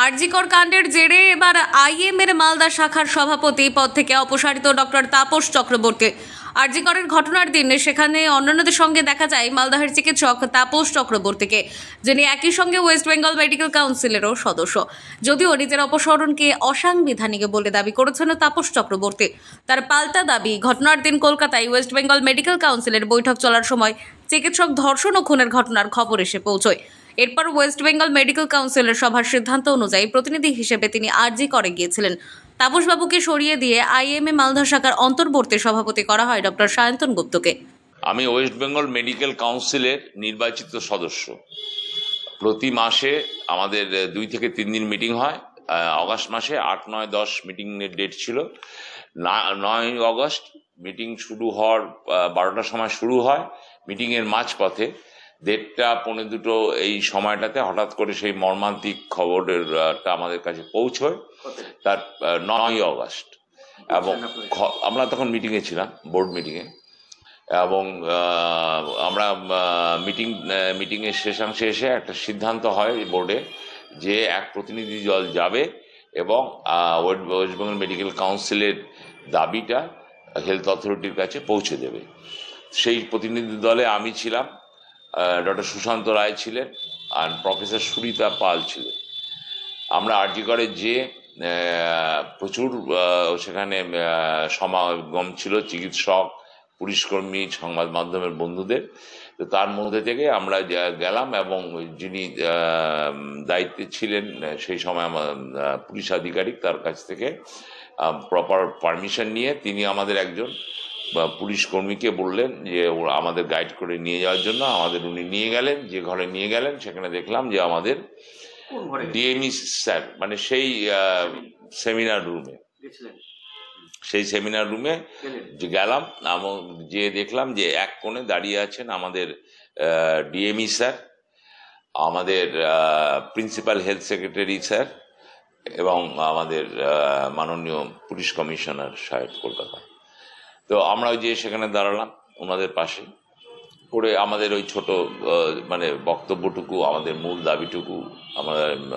আরজিকর কাণ্ডের জেরে এবার আইএমএর মালদা শাখার সভাপতি পদ থেকে অপসারিত ডক্টর তাপস চক্রবর্তী। আরজিকরের ঘটনার দিন সেখানে অন্যান্যদের সঙ্গে দেখা যায় মালদাহের চিকিৎসক তাপস চক্রবর্তীকে, যিনি একই সঙ্গে ওয়েস্ট বেঙ্গল মেডিকেল কাউন্সিলেরও সদস্য। যদিও নিজের অপসারণকে অসাংবিধানিক বলে দাবি করেছেন তাপস চক্রবর্তী, তার পাল্টা দাবি ঘটনার দিন কলকাতায় ওয়েস্ট বেঙ্গল মেডিকেল কাউন্সিলের বৈঠক চলার সময় চিকিৎসক ধর্ষণ ও খুনের ঘটনার খবর এসে পৌঁছয়। এরপর ওয়েস্ট বেঙ্গল মেডিকেল কাউন্সিলের সভার সিদ্ধান্ত অনুযায়ী প্রতিনিধি হিসেবে তিনি আরজি করে গিয়েছিলেন। তাপসবাবুকে সরিয়ে দিয়ে আইএমএ মালদা শাখার অন্তর্বর্তী সভাপতি করা হয় ডক্টর সায়ন্তন গুপ্তকে। আমি ওয়েস্ট বেঙ্গল মেডিকেল কাউন্সিলের নির্বাচিত সদস্য। প্রতি মাসে আমাদের 2 থেকে 3 দিন মিটিং হয়। অগাস্ট মাসে 8, 9, 10 মিটিংয়ের ডেট ছিল। 9 অগস্ট মিটিং শুরু হওয়ার 12টার সময় শুরু হয়। মিটিংয়ের মাঝপথে 1:30, 1:45 এই সময়টাতে হঠাৎ করে সেই মর্মান্তিক খবরটা আমাদের কাছে পৌঁছয়। তার 9 অগস্ট এবং আমরা তখন মিটিংয়ে ছিলাম, বোর্ড মিটিংয়ে, এবং আমরা মিটিংয়ের শেষাংশে এসে একটা সিদ্ধান্ত হয় বোর্ডে যে এক প্রতিনিধি দল যাবে এবং ওয়েস্ট বেঙ্গল মেডিকেল কাউন্সিলের দাবিটা হেলথ অথরিটির কাছে পৌঁছে দেবে। সেই প্রতিনিধি দলে আমি ছিলাম, ডক্টর সুশান্ত রায় ছিলেন আর প্রফেসর সুরিতা পাল ছিলেন। আমরা আরজি করে যে প্রচুর সেখানে সমাগম ছিল, চিকিৎসক, পুলিশকর্মী, সংবাদ মাধ্যমের বন্ধুদের। তো তার মধ্যে থেকে আমরা গেলাম এবং যিনি দায়িত্বে ছিলেন সেই সময় আমার পুলিশ আধিকারিক, তার কাছ থেকে প্রপার পারমিশন নিয়ে তিনি আমাদের একজন পুলিশ কর্মীকে বললেন যে আমাদের গাইড করে নিয়ে যাওয়ার জন্য। আমাদের উনি নিয়ে গেলেন, যে ঘরে নিয়ে গেলেন সেখানে দেখলাম যে আমাদের ডিএমই স্যার, মানে সেই সেমিনার রুমে, সেই সেমিনার রুমে যে গেলাম এবং যে দেখলাম যে এক কোণে দাঁড়িয়ে আছেন আমাদের ডিএমই স্যার, আমাদের প্রিন্সিপাল হেলথ সেক্রেটারি স্যার এবং আমাদের মাননীয় পুলিশ কমিশনার সাহেব কলকাতা। তো আমরা যে সেখানে দাঁড়ালাম ওনাদের পাশে করে আমাদের ওই ছোট মানে বক্তব্যটুকু, আমাদের মূল দাবিটুকু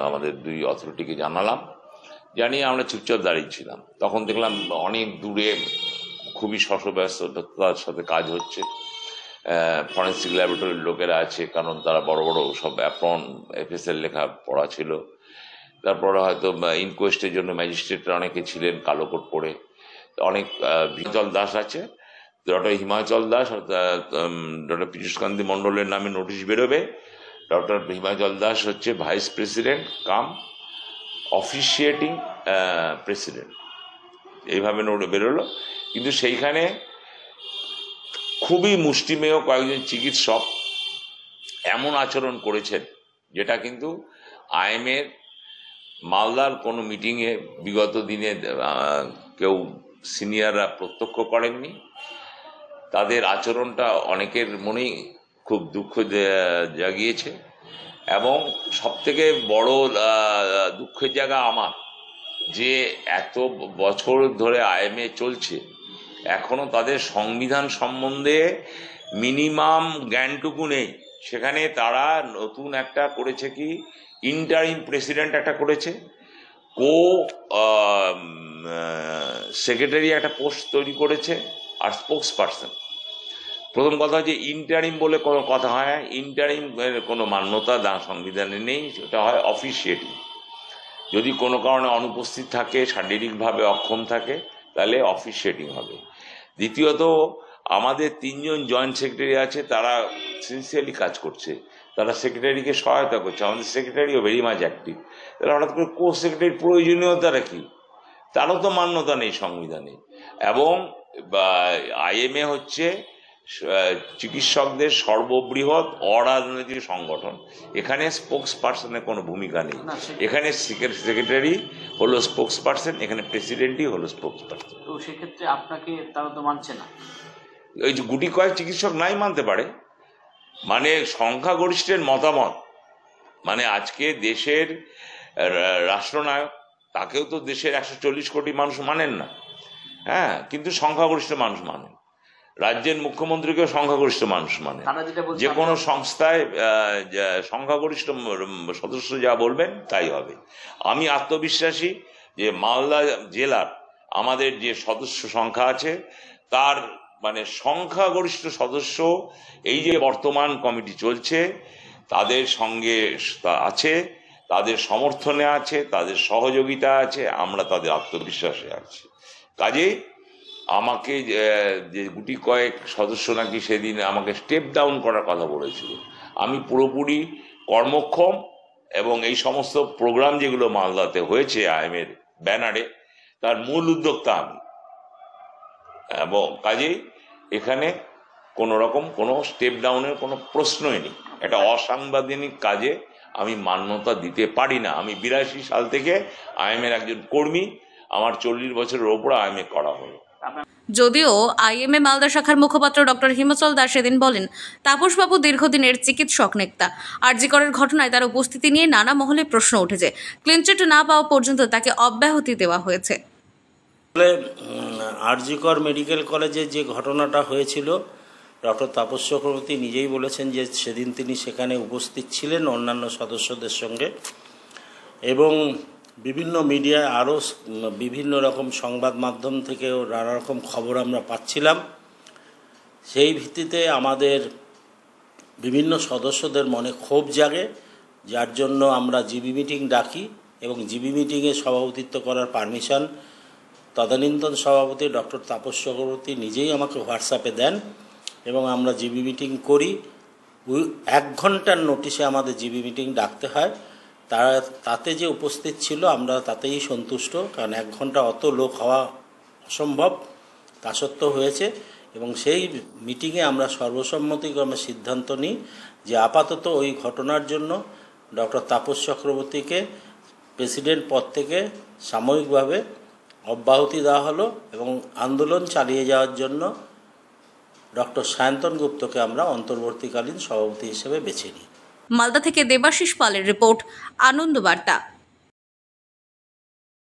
আমাদের 2 অথরিটিকে জানালাম। জানিয়ে আমরা চুপচাপ দাঁড়িয়েছিলাম। তখন দেখলাম অনেক দূরে খুবই শশব্যস্ততার সাথে কাজ হচ্ছে। ফরেন্সিক ল্যাবরেটরির লোকেরা আছে, কারণ তারা বড় বড় সব অ্যাপ্রন এফএসএল লেখা পড়া ছিল। তারপরে হয়তো ইনকোয়েস্টের জন্য ম্যাজিস্ট্রেটরা অনেকে ছিলেন কালো কোট পরে। অনেক হিমাচল দাস আছে, ডক্টর হিমাচল দাস, ডক্টর পীযূষকান্তি মণ্ডলের নামে নোটিশ বেরোবে। ডক্টর হিমাচল দাস হচ্ছে ভাইস প্রেসিডেন্ট কাম অফিসিয়েটিং প্রেসিডেন্ট, এইভাবে নোট বেরোলো। কিন্তু সেইখানে খুবই মুষ্টিমেয় কয়েকজন চিকিৎসক এমন আচরণ করেছেন যেটা কিন্তু আইএমএর মালদার কোনো মিটিংয়ে বিগত দিনে কেউ সিনিয়ররা প্রত্যক্ষ করেননি। তাদের আচরণটা অনেকের মনেই খুব দুঃখ জাগিয়েছে এবং সবথেকে বড় দুঃখের জায়গা আমার, যে এত বছর ধরে আইএমএ চলছে, এখনো তাদের সংবিধান সম্বন্ধে মিনিমাম জ্ঞানটুকু নেই। সেখানে তারা নতুন একটা করেছে কি, ইন্টারিম প্রেসিডেন্ট একটা করেছে, কো সেক্রেটারি একটা পোস্ট তৈরি করেছে, আর স্পোক্স পার্সন। প্রথম কথা হচ্ছে ইন্টারিম বলে কোনো কথা হয় না, ইন্টারিম কোনো মান্যতা সংবিধানে নেই, সেটা হয় অফিসিয়েটিং। যদি কোনো কারণে অনুপস্থিত থাকে, শারীরিকভাবে অক্ষম থাকে, তাহলে অফিসিয়েটিং হবে। দ্বিতীয়ত, আমাদের 3 জন জয়েন্ট সেক্রেটারি আছে, তারা সিনসিয়ারলি কাজ করছে, তারা সেক্রেটারিকে সহায়তা করছে। আমাদের সেক্রেটারিও ভেরি মাচ অ্যাক্টিভ। তাহলে হঠাৎ করে কো সেক্রেটারির প্রয়োজনীয়তাটা কি? তারও তো মান্যতা নেই সংবিধানে। এবং আইএমএ হচ্ছে চিকিৎসকদের সর্ববৃহৎ অরাজনৈতিক সংগঠন। এখানে স্পোক্স পার্সনের কোনো ভূমিকা নেই। এখানে সেক্রেটারি হলো স্পোক্স পার্সন, এখানে প্রেসিডেন্টই হলো স্পোক্স পার্সন। তো সেক্ষেত্রে আপনাকে তারা তো মানছে না। ওই যে গুটি কয়েক চিকিৎসক নাই মানতে পারে, মানে সংখ্যাগরিষ্ঠের মতামত, মানে আজকে দেশের রাষ্ট্রনায়ক, তাকেও তো দেশের 140 কোটি মানুষ মানেন না, হ্যাঁ, কিন্তু সংখ্যাগরিষ্ঠ মানুষ মানেন। রাজ্যের মুখ্যমন্ত্রীকে সংখ্যাগরিষ্ঠ মানুষ মানে তারা যেটা বলছে যে কোনো সংস্থায় সংখ্যাগরিষ্ঠ সদস্য যা বলবেন তাই হবে। আমি আত্মবিশ্বাসী যে মালদা জেলার আমাদের যে সদস্য সংখ্যা আছে তার মানে সংখ্যাগরিষ্ঠ সদস্য এই যে বর্তমান কমিটি চলছে তাদের সঙ্গে আছে, তাদের সমর্থনে আছে, তাদের সহযোগিতা আছে, আমরা তাদের আত্মবিশ্বাসে আছি। কাজেই আমাকে যে গুটি কয়েক সদস্য নাকি সেদিন আমাকে স্টেপ ডাউন করার কথা বলেছিল, আমি পুরোপুরি কর্মক্ষম এবং এই সমস্ত প্রোগ্রাম যেগুলো মালদাতে হয়েছে আইএমের ব্যানারে তার মূল উদ্যোক্তা আমি, এবং কাজেই এখানে কোনো রকম কোনো স্টেপ ডাউনের কোনো প্রশ্নই নেই। এটা অসাংবিধানিক কাজে আমি মান্যতা দিতে পারি না। আমি 82 সাল থেকে আইএমের একজন কর্মী, আমার 40 বছরের ওপর আইএমএ করা হলো। যদিও আইএমএ মালদা শাখার মুখপাত্র ডক্টর হিমাচল দাস সেদিন বলেন, তাপসবাবু দীর্ঘদিনের চিকিৎসক নেতা। আরজিকরের ঘটনায় তার উপস্থিতি নিয়ে নানা মহলে প্রশ্ন উঠেছে। ক্লিনচিট না পাওয়া পর্যন্ত তাকে অব্যাহতি দেওয়া হয়েছে। আরজিকর মেডিকেল কলেজে যে ঘটনাটা হয়েছিল, ডক্টর তাপস চক্রবর্তী নিজেই বলেছেন যে সেদিন তিনি সেখানে উপস্থিত ছিলেন অন্যান্য সদস্যদের সঙ্গে, এবং বিভিন্ন মিডিয়ায় আরও বিভিন্ন রকম সংবাদ মাধ্যম থেকেও নানা রকম খবর আমরা পাচ্ছিলাম। সেই ভিত্তিতে আমাদের বিভিন্ন সদস্যদের মনে ক্ষোভ জাগে, যার জন্য আমরা জিবি মিটিং ডাকি এবং জিবি মিটিংয়ে সভাপতিত্ব করার পারমিশন তদানীন্তন সভাপতি ডক্টর তাপস চক্রবর্তী নিজেই আমাকে হোয়াটসঅ্যাপে দেন এবং আমরা জিবি মিটিং করি। 1 ঘন্টার নোটিশে আমাদের জিবি মিটিং ডাকতে হয়। তাতে যে উপস্থিত ছিল আমরা তাতেই সন্তুষ্ট, কারণ 1 ঘন্টা অত লোক হওয়া অসম্ভব, তা সত্ত্বেও হয়েছে। এবং সেই মিটিংয়ে আমরা সর্বসম্মতিক্রমে সিদ্ধান্ত নিই যে আপাতত ওই ঘটনার জন্য ডক্টর তাপস চক্রবর্তীকে প্রেসিডেন্ট পদ থেকে সাময়িকভাবে অব্যাহতি দেওয়া হলো এবং আন্দোলন চালিয়ে যাওয়ার জন্য ডক্টর সায়ন্তন গুপ্তকে আমরা অন্তর্বর্তীকালীন সভাপতি হিসেবে বেছে নিই। মালদা থেকে দেবাশিস পালের রিপোর্ট, আনন্দ বার্তা।